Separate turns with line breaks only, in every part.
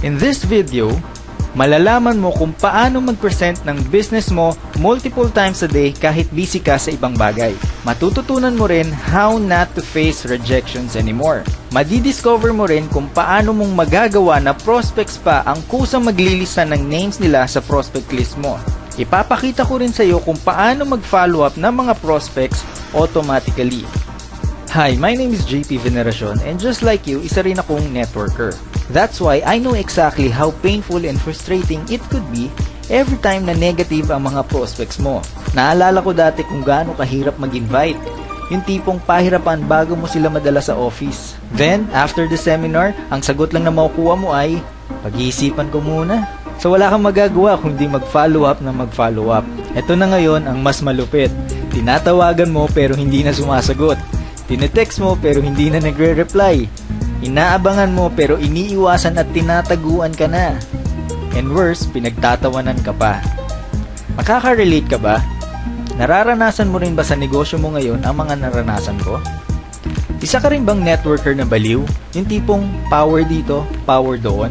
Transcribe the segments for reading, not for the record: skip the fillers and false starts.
In this video, malalaman mo kung paano mag-present ng business mo multiple times a day kahit busy ka sa ibang bagay. Matututunan mo rin how not to face rejections anymore. Madidiscover mo rin kung paano mong magagawa na prospects pa ang kusang maglilista ng names nila sa prospect list mo. Ipapakita ko rin sa iyo kung paano mag-follow up ng mga prospects automatically. Hi, my name is JP Veneracion and just like you, isa rin akong networker. That's why I know exactly how painful and frustrating it could be every time na negative ang mga prospects mo. Naalala ko dati kung gaano kahirap mag-invite. Yung tipong pahirapan bago mo sila madala sa office. Then, after the seminar, ang sagot lang na makukuha mo ay, pag-iisipan ko muna. So wala kang magagawa kundi mag-follow up na mag-follow up. Ito na ngayon ang mas malupit. Tinatawagan mo pero hindi na sumasagot. Tinetext mo pero hindi na nagre-reply. Inaabangan mo pero iniiwasan at tinataguan ka na. And worse, pinagtatawanan ka pa. Makaka-relate ka ba? Nararanasan mo rin ba sa negosyo mo ngayon ang mga naranasan ko? Isa ka rin bang networker na baliw? Yung tipong power dito, power doon?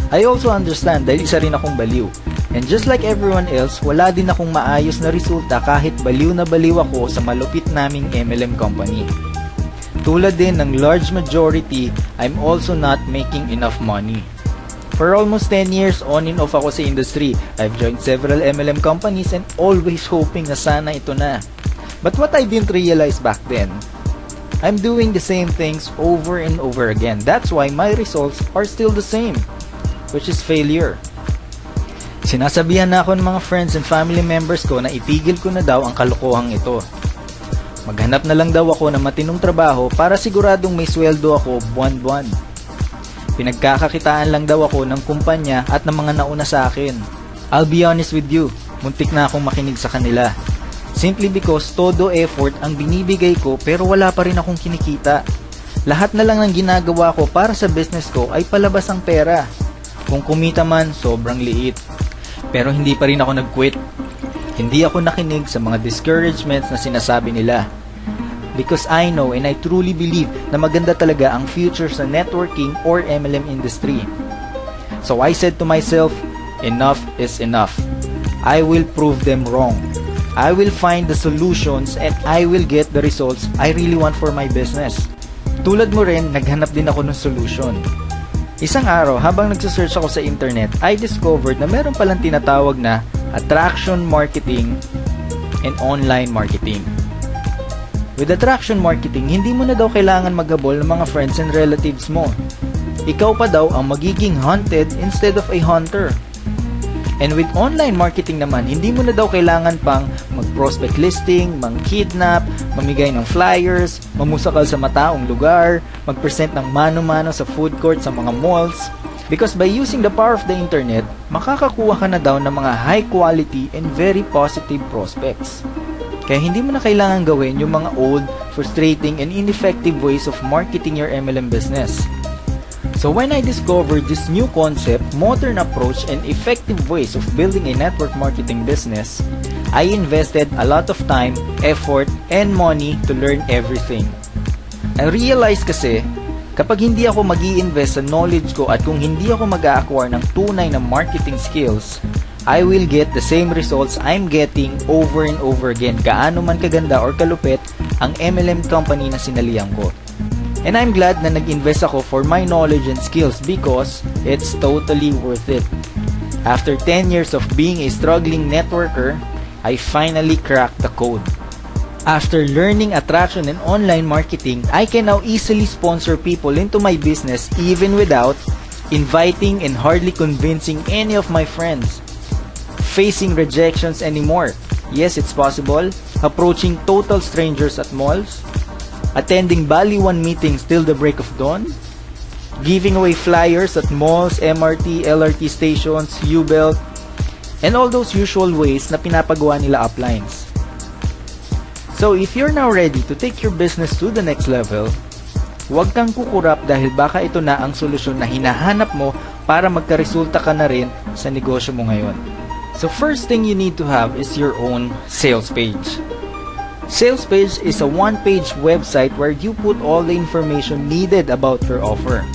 I also understand dahil isa rin akong baliw. And just like everyone else, wala din akong maayos na resulta kahit baliw na baliw ako sa malupit naming MLM company. Tulad din ng large majority, I'm also not making enough money. For almost 10 years, on and off ako sa industry. I've joined several MLM companies and always hoping na sana ito na. But what I didn't realize back then, I'm doing the same things over and over again. That's why my results are still the same, which is failure. Sinasabihan na ako ng mga friends and family members ko na itigil ko na daw ang kalokohang ito. Maghanap na lang daw ako ng matinong trabaho para siguradong may sweldo ako buwan-buwan. Pinagkakakitaan lang daw ako ng kumpanya at ng mga nauna sa akin. I'll be honest with you, muntik na akong makinig sa kanila. Simply because todo effort ang binibigay ko pero wala pa rin akong kinikita. Lahat na lang ng ginagawa ko para sa business ko ay palabas ang pera. Kung kumita man, sobrang liit. Pero hindi pa rin ako nag-quit. Hindi ako nakinig sa mga discouragements na sinasabi nila. Because I know and I truly believe na maganda talaga ang future sa networking or MLM industry. So I said to myself, enough is enough. I will prove them wrong. I will find the solutions and I will get the results I really want for my business. Tulad mo rin, naghanap din ako ng solution. Isang araw, habang nagsasearch ako sa internet, I discovered na meron palang tinatawag na attraction marketing and online marketing. With attraction marketing, hindi mo na daw kailangan maghabol ng mga friends and relatives mo. Ikaw pa daw ang magiging hunted instead of a hunter. And with online marketing naman, hindi mo na daw kailangan pang mag-prospect listing, mang-kidnap, mamigay ng flyers, mamusakal sa mataong lugar, mag-present ng mano-mano sa food court sa mga malls. Because by using the power of the internet, makakakuha ka na daw ng mga high quality and very positive prospects. Kaya hindi mo na kailangan gawin yung mga old, frustrating, and ineffective ways of marketing your MLM business. So when I discovered this new concept, modern approach, and effective ways of building a network marketing business, I invested a lot of time, effort, and money to learn everything. I realized kasi, kapag hindi ako mag-i-invest sa knowledge ko at kung hindi ako mag-a-acquire ng tunay na marketing skills, I will get the same results I'm getting over and over again, gaano man kaganda or kalupit ang MLM company na sinalihan ko. And I'm glad na nag-invest ako for my knowledge and skills because it's totally worth it. After 10 years of being a struggling networker, I finally cracked the code. After learning attraction and online marketing, I can now easily sponsor people into my business even without inviting and hardly convincing any of my friends. Facing rejections anymore. Yes, it's possible. Approaching total strangers at malls. Attending Baliwan meetings till the break of dawn, giving away flyers at malls, MRT, LRT stations, U-Belt, and all those usual ways na pinapagawa nila uplines. So if you're now ready to take your business to the next level, huwag kang kukurap dahil baka ito na ang solusyon na hinahanap mo para magkaresulta ka na rin sa negosyo mo ngayon. So first thing you need to have is your own sales page. Sales page is a one-page website where you put all the information needed about your offer.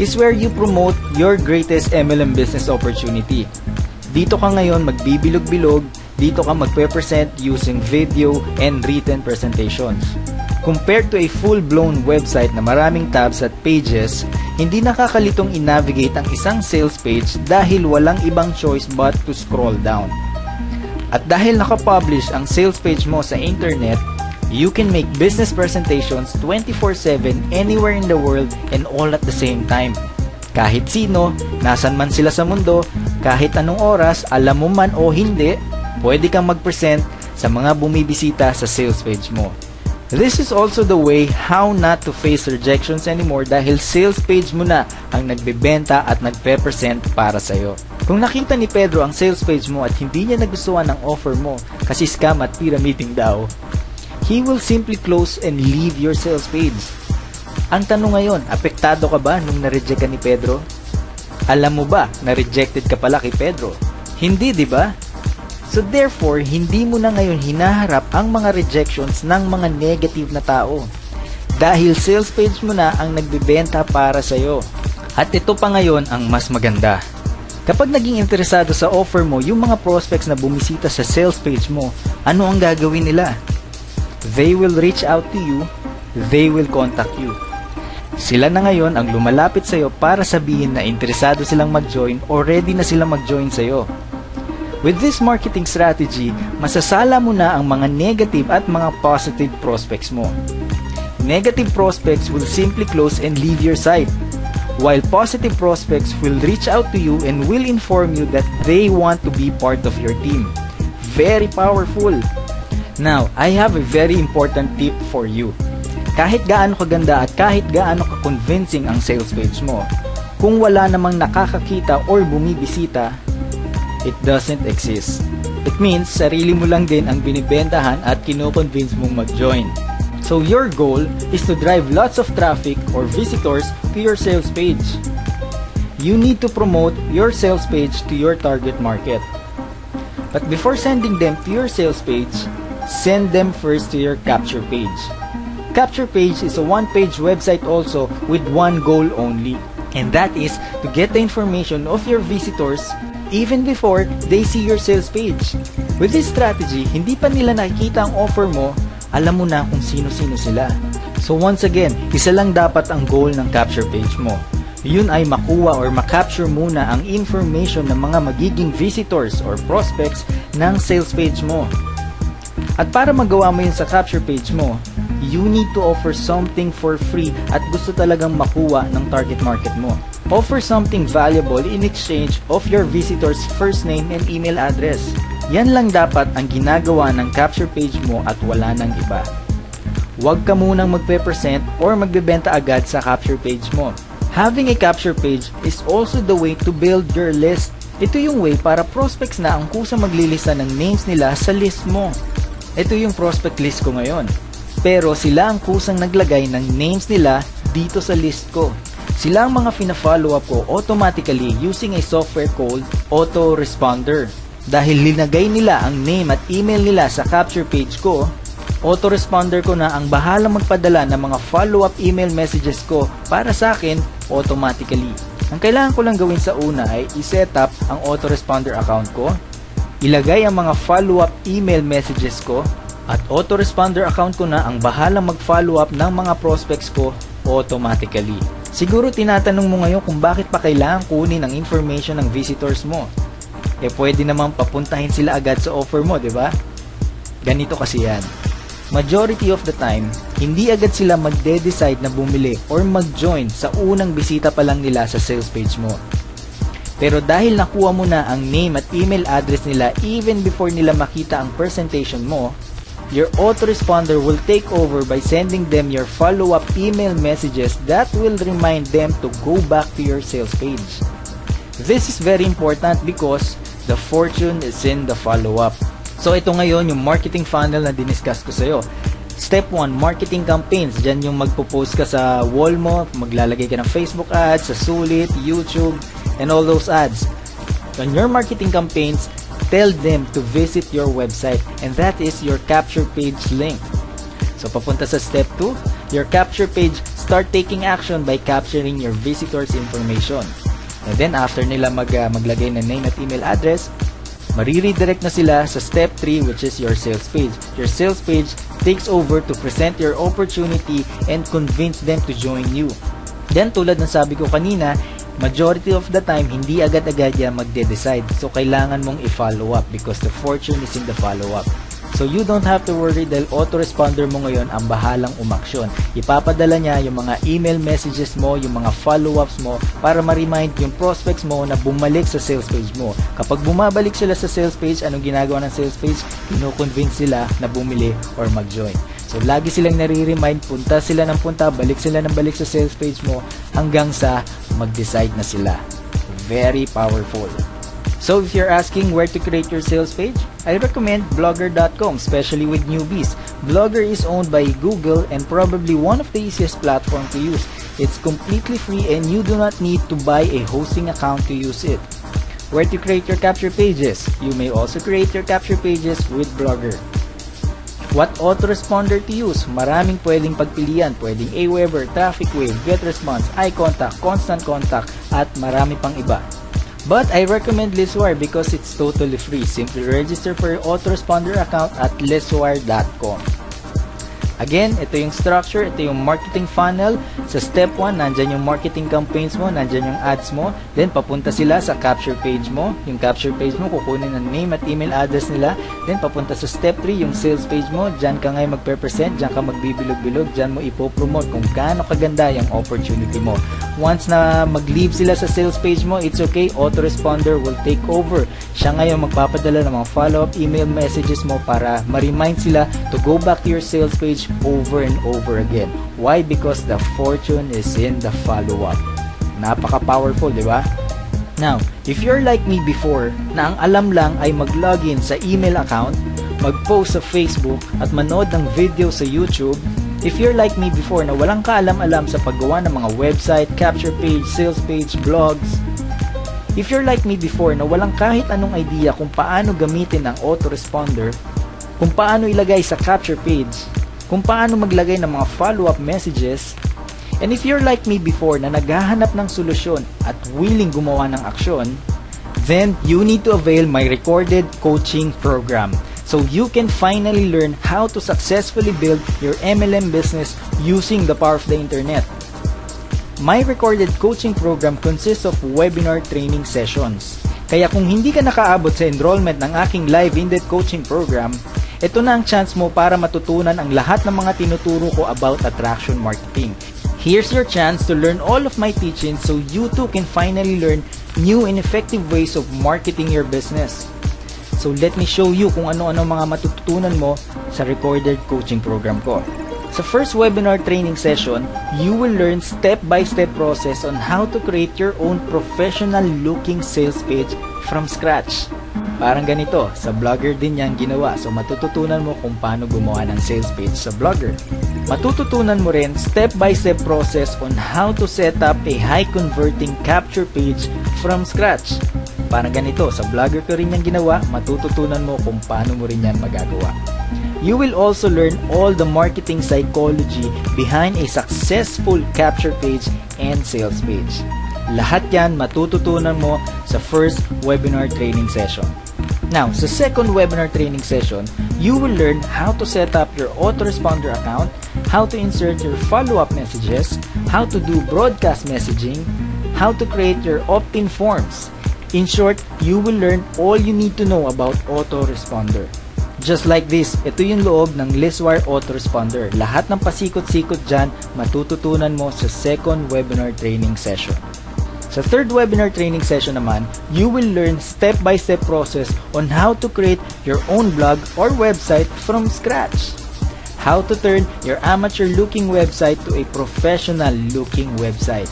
is where you promote your greatest MLM business opportunity. Dito ka ngayon magbibilog-bilog, dito ka magpe-present using video and written presentations. Compared to a full-blown website na maraming tabs at pages, hindi nakakalitong i-navigate ang isang sales page dahil walang ibang choice but to scroll down. At dahil nakapublish ang sales page mo sa internet, you can make business presentations 24/7 anywhere in the world and all at the same time. Kahit sino, nasan man sila sa mundo, kahit anong oras, alam mo man o hindi, pwede kang mag-present sa mga bumibisita sa sales page mo. This is also the way how not to face rejections anymore dahil sales page mo na ang nagbebenta at nagpe-present para sa'yo. Kung nakita ni Pedro ang sales page mo at hindi niya nagustuhan ang offer mo kasi scam at pyramiding daw, he will simply close and leave your sales page. Ang tanong ngayon, apektado ka ba nung na-reject ka ni Pedro? Alam mo ba na rejected ka pala kay Pedro? Hindi, di ba? So therefore, hindi mo na ngayon hinaharap ang mga rejections ng mga negative na tao. Dahil sales page mo na ang nagbebenta para sa'yo. At ito pa ngayon ang mas maganda. Kapag naging interesado sa offer mo yung mga prospects na bumisita sa sales page mo, ano ang gagawin nila? They will reach out to you, they will contact you. Sila na ngayon ang lumalapit sa'yo para sabihin na interesado silang mag-join o ready na silang mag-join sa'yo. With this marketing strategy, masasala mo na ang mga negative at mga positive prospects mo. Negative prospects will simply close and leave your site, while positive prospects will reach out to you and will inform you that they want to be part of your team. Very powerful! Now, I have a very important tip for you. Kahit gaano kaganda at kahit gaano ka-convincing ang sales page mo, kung wala namang nakakakita or bumibisita, it doesn't exist. It means sarili mo lang din ang binibentahan at kino-convince mong mag-join. So your goal is to drive lots of traffic or visitors to your sales page. You need to promote your sales page to your target market. But before sending them to your sales page, send them first to your capture page. Capture page is a one-page website also with one goal only, and that is to get the information of your visitors even before they see your sales page. With this strategy, hindi pa nila nakikita ang offer mo, alam mo na kung sino-sino sila. So once again, isa lang dapat ang goal ng capture page mo. Yun ay makuha or makapture muna ang information ng mga magiging visitors or prospects ng sales page mo. At para magawa mo yun sa capture page mo, you need to offer something for free at gusto talagang makuha ng target market mo. Offer something valuable in exchange of your visitor's first name and email address. Yan lang dapat ang ginagawa ng capture page mo at wala nang iba. Huwag ka munang magpe-present or magbebenta agad sa capture page mo. Having a capture page is also the way to build your list. Ito yung way para prospects na ang kusang maglilista ng names nila sa list mo. Ito yung prospect list ko ngayon. Pero sila ang kusang naglagay ng names nila dito sa list ko. Sila ang mga fina-follow up ko automatically using a software called Autoresponder. Dahil linagay nila ang name at email nila sa capture page ko, Autoresponder ko na ang bahala magpadala ng mga follow-up email messages ko para sa akin automatically. Ang kailangan ko lang gawin sa una ay i-set up ang Autoresponder account ko, ilagay ang mga follow-up email messages ko, at Autoresponder account ko na ang bahalang mag-follow up ng mga prospects ko automatically. Siguro tinatanong mo ngayon kung bakit pa kailangan kunin ang information ng visitors mo. Pwede namang papuntahin sila agad sa offer mo, di ba? Ganito kasi yan. Majority of the time, hindi agad sila magde-decide na bumili or mag-join sa unang bisita pa lang nila sa sales page mo. Pero dahil nakuha mo na ang name at email address nila even before nila makita ang presentation mo, your autoresponder will take over by sending them your follow-up email messages that will remind them to go back to your sales page. This is very important because the fortune is in the follow-up. So ito ngayon yung marketing funnel na diniscuss ko sa'yo. Step 1, marketing campaigns. Diyan yung magpo-post ka sa wall mo, maglalagay ka ng Facebook ads, sa Sulit, YouTube, and all those ads. On your marketing campaigns, tell them to visit your website, and that is your capture page link. So papunta sa step 2, your capture page start taking action by capturing your visitors' information. And then after nila maglagay ng name at email address, mariredirect na sila sa step 3, which is your sales page. Your sales page takes over to present your opportunity and convince them to join you. Then tulad ng sabi ko kanina, majority of the time, hindi agad-agad yan magde-decide. So, kailangan mong i-follow up because the fortune is in the follow-up. So, you don't have to worry dahil autoresponder mo ngayon ang bahalang umaksyon. Ipapadala niya yung mga email messages mo, yung mga follow-ups mo para ma-remind yung prospects mo na bumalik sa sales page mo. Kapag bumabalik sila sa sales page, anong ginagawa ng sales page? Kino-convince sila na bumili or mag-join. So, lagi silang nare-remind, punta sila ng punta, balik sila ng balik sa sales page mo hanggang sa mag-decide na sila. Very powerful. So, if you're asking where to create your sales page, I recommend Blogger.com, especially with newbies. Blogger is owned by Google and probably one of the easiest platform to use. It's completely free and you do not need to buy a hosting account to use it. Where to create your capture pages? You may also create your capture pages with Blogger. What autoresponder to use? Maraming pwedeng pagpilian. Pwedeng Aweber, Traffic Wave, GetResponse, iContact, Constant Contact, at marami pang iba. But I recommend Listwire because it's totally free. Simply register for your autoresponder account at listwire.com. Again, ito yung structure, ito yung marketing funnel. Sa step 1, nandyan yung marketing campaigns mo, nandyan yung ads mo. Then, papunta sila sa capture page mo. Yung capture page mo, kukunin ang name at email address nila. Then, papunta sa step 3, yung sales page mo. Diyan ka ngayon magpe-present, diyan ka magbibilog-bilog, diyan mo ipopromote kung gaano kaganda yung opportunity mo. Once na mag-leave sila sa sales page mo, it's okay, autoresponder will take over. Siya ngayon magpapadala ng mga follow-up email messages mo para ma-remind sila to go back to your sales page over and over again. Why? Because the fortune is in the follow-up. Napaka-powerful, di ba? Now, if you're like me before, na ang alam lang ay mag-login sa email account, mag-post sa Facebook, at manood ng video sa YouTube, if you're like me before na walang kaalam-alam sa paggawa ng mga website, capture page, sales page, blogs, if you're like me before na walang kahit anong idea kung paano gamitin ang autoresponder, kung paano ilagay sa capture page, kung paano maglagay ng mga follow-up messages, and if you're like me before na naghahanap ng solusyon at willing gumawa ng aksyon, then you need to avail my recorded coaching program so you can finally learn how to successfully build your MLM business using the power of the internet. My recorded coaching program consists of webinar training sessions. Kaya kung hindi ka nakaabot sa enrollment ng aking live in-depth coaching program, ito na ang chance mo para matutunan ang lahat ng mga tinuturo ko about attraction marketing. Here's your chance to learn all of my teachings so you too can finally learn new and effective ways of marketing your business. So let me show you kung ano-ano mga matututunan mo sa recorded coaching program ko. Sa first webinar training session, you will learn step-by-step process on how to create your own professional-looking sales page from scratch. Parang ganito, sa Blogger din yan ginawa. So matututunan mo kung paano gumawa ng sales page sa Blogger. Matututunan mo rin step-by-step process on how to set up a high-converting capture page from scratch. Parang ganito, sa Blogger ko rin yan ginawa, matututunan mo kung paano mo rin yan magagawa. You will also learn all the marketing psychology behind a successful capture page and sales page. Lahat yan matututunan mo sa first webinar training session. Now, sa second webinar training session, you will learn how to set up your autoresponder account, how to insert your follow-up messages, how to do broadcast messaging, how to create your opt-in forms. In short, you will learn all you need to know about autoresponder. Just like this, ito yung loob ng Listwire Autoresponder. Lahat ng pasikot-sikot dyan, matututunan mo sa second webinar training session. Sa third webinar training session naman, you will learn step-by-step process on how to create your own blog or website from scratch. How to turn your amateur-looking website to a professional-looking website.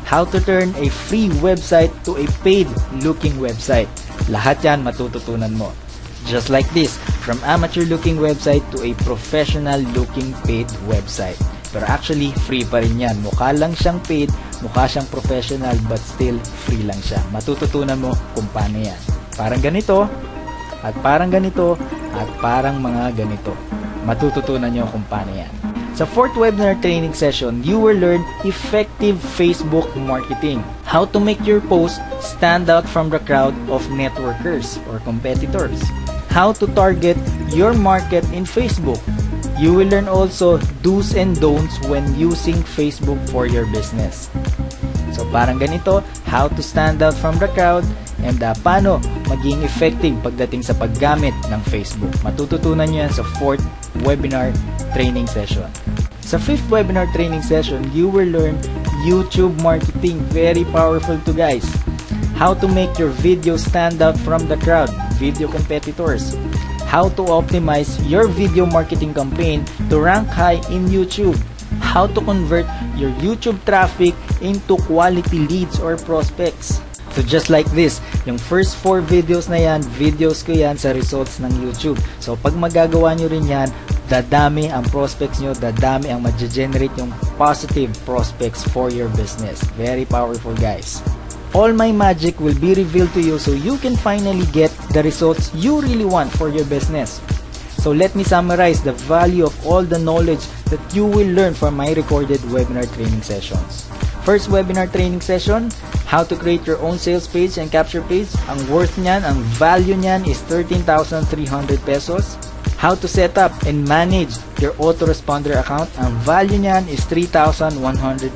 How to turn a free website to a paid-looking website. Lahat yan matututunan mo. Just like this, from amateur-looking website to a professional-looking paid website. Pero actually, free pa rin yan. Mukha lang siyang paid, mukha siyang professional, but still free lang siya. Matututunan mo kung paano yan. Parang ganito, at parang ganito, at parang mga ganito. Matututunan nyo kung paano yan. Sa fourth webinar training session, you will learn effective Facebook marketing. How to make your post stand out from the crowd of networkers or competitors. How to target your market in Facebook. You will learn also do's and don'ts when using Facebook for your business. So parang ganito, how to stand out from the crowd and paano maging effective pagdating sa paggamit ng Facebook. Matututunan nyo yan sa fourth webinar training session. Sa fifth webinar training session, you will learn YouTube marketing. Very powerful to guys. How to make your video stand out from the crowd, video competitors. How to optimize your video marketing campaign to rank high in YouTube. How to convert your YouTube traffic into quality leads or prospects. So just like this, yung first 4 videos na yan, videos ko yan sa results ng YouTube. So pag magagawa nyo rin yan, dadami ang prospects nyo, dadami ang mag-generate yung positive prospects for your business. Very powerful guys. All my magic will be revealed to you so you can finally get the results you really want for your business. So let me summarize the value of all the knowledge that you will learn from my recorded webinar training sessions. First webinar training session, how to create your own sales page and capture page. Ang worth niyan, ang value niyan is 13,300 pesos. How to set up and manage your autoresponder account. Ang value niyan is 3,100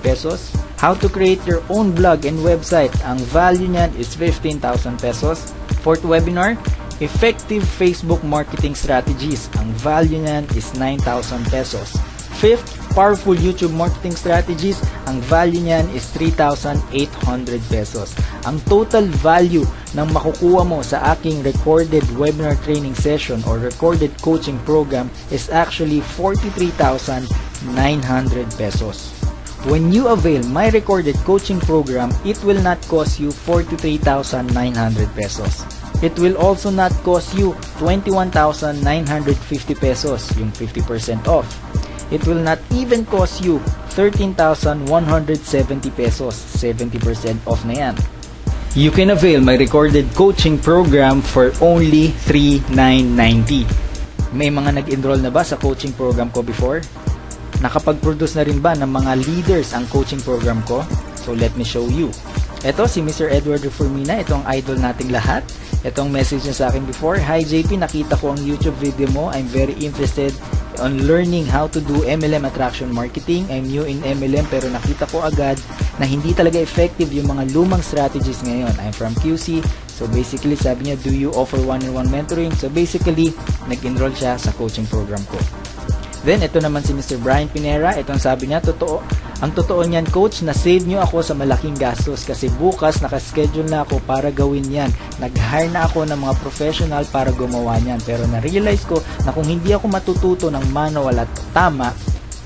pesos. How to create your own blog and website. Ang value niyan is 15,000 pesos. Fourth webinar, effective Facebook marketing strategies. Ang value niyan is 9,000 pesos. Fifth, powerful YouTube marketing strategies. Ang value niyan is 3,800 pesos. Ang total value ng makukuha mo sa aking recorded webinar training session or recorded coaching program is actually 43,900 pesos. When you avail my recorded coaching program, it will not cost you 43,900 pesos. It will also not cost you 21,950 pesos, yung 50% off. It will not even cost you 13,170 pesos, 70% off na yan. You can avail my recorded coaching program for only 3,990. May mga nag-enroll na ba sa coaching program ko before? Nakapag-produce na rin ba ng mga leaders ang coaching program ko? So let me show you. Ito si Mr. Edward Reformina, itong idol nating lahat. Itong message niya sa akin before, "Hi JP, nakita ko ang YouTube video mo. I'm very interested on learning how to do MLM attraction marketing. I'm new in MLM pero nakita ko agad na hindi talaga effective yung mga lumang strategies ngayon. I'm from QC." So basically sabi niya, "Do you offer one-on-one mentoring?" So basically, nag-enroll siya sa coaching program ko. Then, ito naman si Mr. Brian Pinera. Itong sabi niya, ang totoo niyan, coach, na-save niyo ako sa malaking gastos kasi bukas nakaschedule na ako para gawin yan. Nag-hire na ako ng mga professional para gumawa niyan. Pero na-realize ko na kung hindi ako matututo ng manual at tama,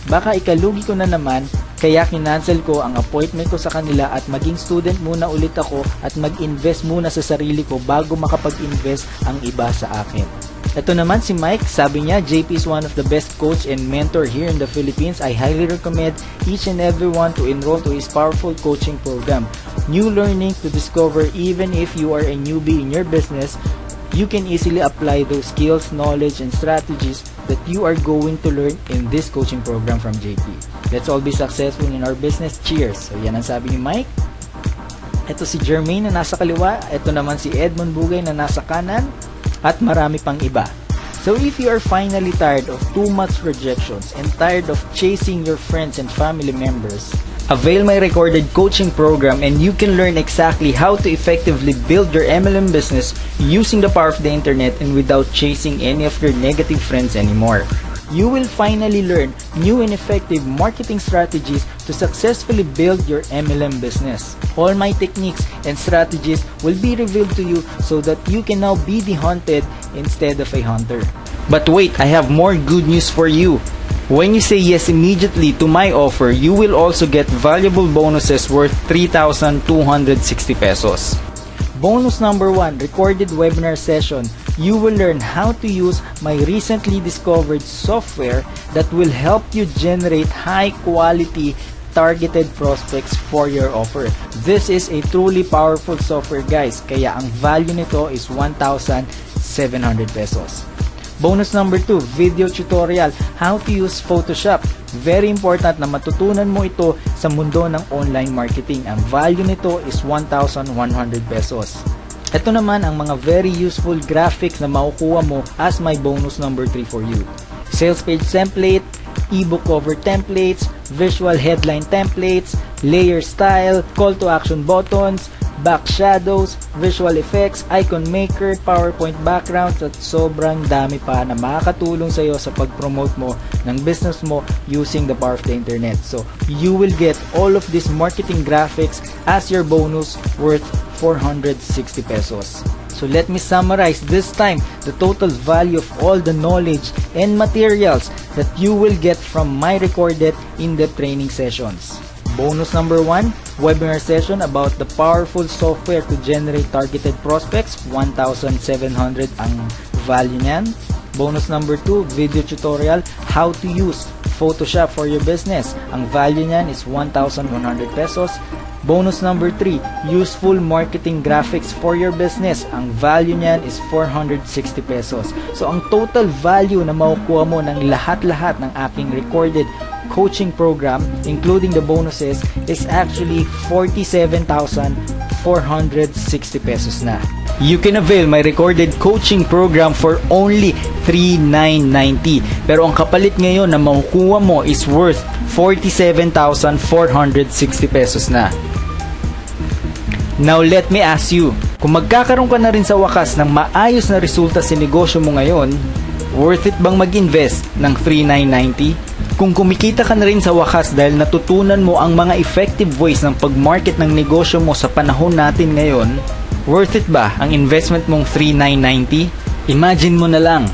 baka ikalugi ko na naman, kaya kinancel ko ang appointment ko sa kanila at maging student muna ulit ako at mag-invest muna sa sarili ko bago makapag-invest ang iba sa akin. Ito naman si Mike, sabi niya, "JP is one of the best coach and mentor here in the Philippines. I highly recommend each and everyone to enroll to his powerful coaching program. New learning to discover even if you are a newbie in your business, you can easily apply those skills, knowledge, and strategies that you are going to learn in this coaching program from JP. Let's all be successful in our business. Cheers!" So yan ang sabi ni Mike. Ito si Jermaine na nasa kaliwa. Ito naman si Edmond Bugay na nasa kanan. At marami pang iba. So if you are finally tired of too much rejections and tired of chasing your friends and family members, avail my recorded coaching program and you can learn exactly how to effectively build your MLM business using the power of the internet and without chasing any of your negative friends anymore. You will finally learn new and effective marketing strategies to successfully build your MLM business. All my techniques and strategies will be revealed to you so that you can now be the hunted instead of a hunter. But wait, I have more good news for you. When you say yes immediately to my offer, you will also get valuable bonuses worth 3,260 pesos. Bonus number 1, recorded webinar session. You will learn how to use my recently discovered software that will help you generate high quality targeted prospects for your offer. This is a truly powerful software guys, kaya ang value nito is 1,700 pesos. Bonus number 2, video tutorial, how to use Photoshop. Very important na matutunan mo ito sa mundo ng online marketing. Ang value nito is 1,100 pesos. Ito naman ang mga very useful graphics na makukuha mo as my bonus number 3 for you. Sales page template, ebook cover templates, visual headline templates, layer style, call to action buttons, back shadows, visual effects, icon maker, PowerPoint backgrounds, at sobrang dami pa na makakatulong sa iyo sa pag-promote mo ng business mo using the power of the internet. So, you will get all of these marketing graphics as your bonus worth 460 pesos. So, let me summarize this time the total value of all the knowledge and materials that you will get from my recorded in-depth training sessions. Bonus number 1, webinar session about the powerful software to generate targeted prospects, 1,700 ang value niyan. Bonus number 2, video tutorial, how to use Photoshop for your business. Ang value niyan is 1,100 pesos. Bonus number 3, useful marketing graphics for your business. Ang value niyan is 460 pesos. So, ang total value na makukuha mo ng lahat-lahat ng aking recorded coaching program, including the bonuses, is actually 47,460 pesos na. You can avail my recorded coaching program for only 3,990. Pero ang kapalit ngayon na makukuha mo is worth 47,460 pesos na. Now let me ask you, kung magkakaroon ka na rin sa wakas ng maayos na resulta sa negosyo mo ngayon, worth it bang mag-invest ng 3,990? Kung kumikita ka na rin sa wakas dahil natutunan mo ang mga effective ways ng pag-market ng negosyo mo sa panahon natin ngayon, worth it ba ang investment mong 3,990? Imagine mo na lang,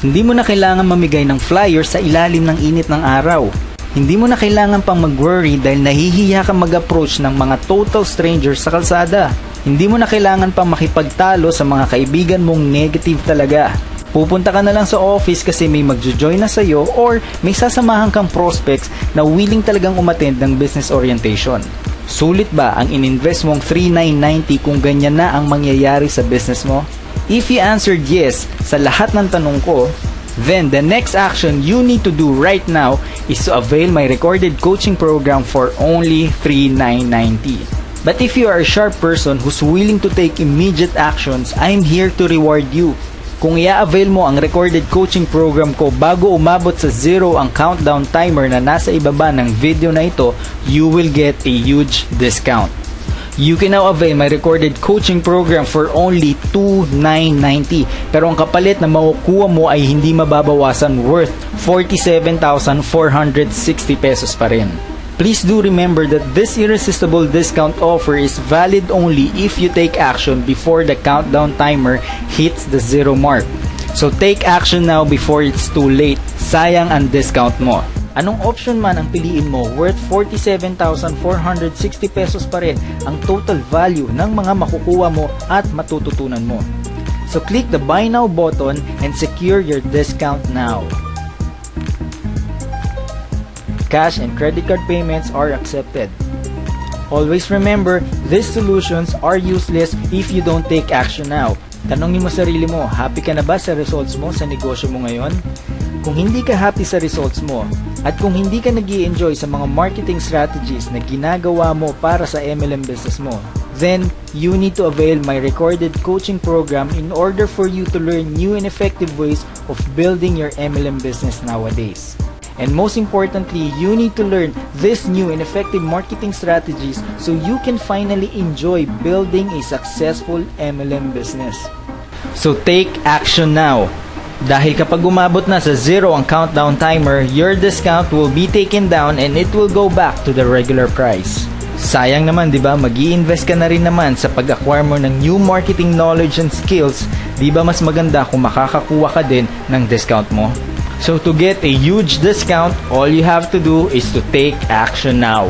hindi mo na kailangan mamigay ng flyer sa ilalim ng init ng araw. Hindi mo na kailangan pang mag-worry dahil nahihiya ka mag-approach ng mga total strangers sa kalsada. Hindi mo na kailangan pang makipagtalo sa mga kaibigan mong negative talaga. Pupunta ka na lang sa office kasi may magjo-join na sa'yo or may sasamahan kang prospects na willing talagang umattend ng business orientation. Sulit ba ang ininvest mong 3,990 kung ganyan na ang mangyayari sa business mo? If you answered yes sa lahat ng tanong ko, then the next action you need to do right now is to avail my recorded coaching program for only 3,990. But if you are a sharp person who's willing to take immediate actions, I'm here to reward you. Kung i-avail mo ang recorded coaching program ko bago umabot sa 0 ang countdown timer na nasa ibaba ng video na ito, you will get a huge discount. You can now avail my recorded coaching program for only 2,990. Pero ang kapalit na makukuha mo ay hindi mababawasan, worth 47,460 pesos pa rin. Please do remember that this irresistible discount offer is valid only if you take action before the countdown timer hits the 0 mark. So take action now before it's too late. Sayang ang discount mo. Anong option man ang piliin mo, worth 47,460 pesos pa rin ang total value ng mga makukuha mo at matututunan mo. So click the buy now button and secure your discount now. Cash and credit card payments are accepted. Always remember, these solutions are useless if you don't take action now. Tanongin mo sarili mo, happy ka na ba sa results mo sa negosyo mo ngayon? Kung hindi ka happy sa results mo, at kung hindi ka nag-i-enjoy sa mga marketing strategies na ginagawa mo para sa MLM business mo, then you need to avail my recorded coaching program in order for you to learn new and effective ways of building your MLM business nowadays. And most importantly, you need to learn these new and effective marketing strategies so you can finally enjoy building a successful MLM business. So take action now. Dahil kapag umabot na sa 0 ang countdown timer, your discount will be taken down and it will go back to the regular price. Sayang naman, di ba? Mag-i-invest ka na rin naman sa pag-acquire mo ng new marketing knowledge and skills. Di ba mas maganda kung makakakuha ka din ng discount mo? So to get a huge discount, all you have to do is to take action now.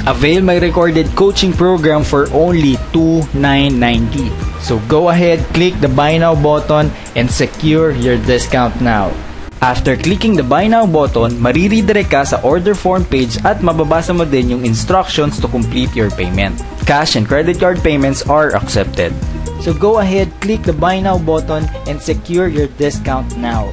Avail my recorded coaching program for only 2,990. So go ahead, click the buy now button and secure your discount now. After clicking the buy now button, mariredirect ka sa order form page at mababasa mo din yung instructions to complete your payment. Cash and credit card payments are accepted. So go ahead, click the buy now button and secure your discount now.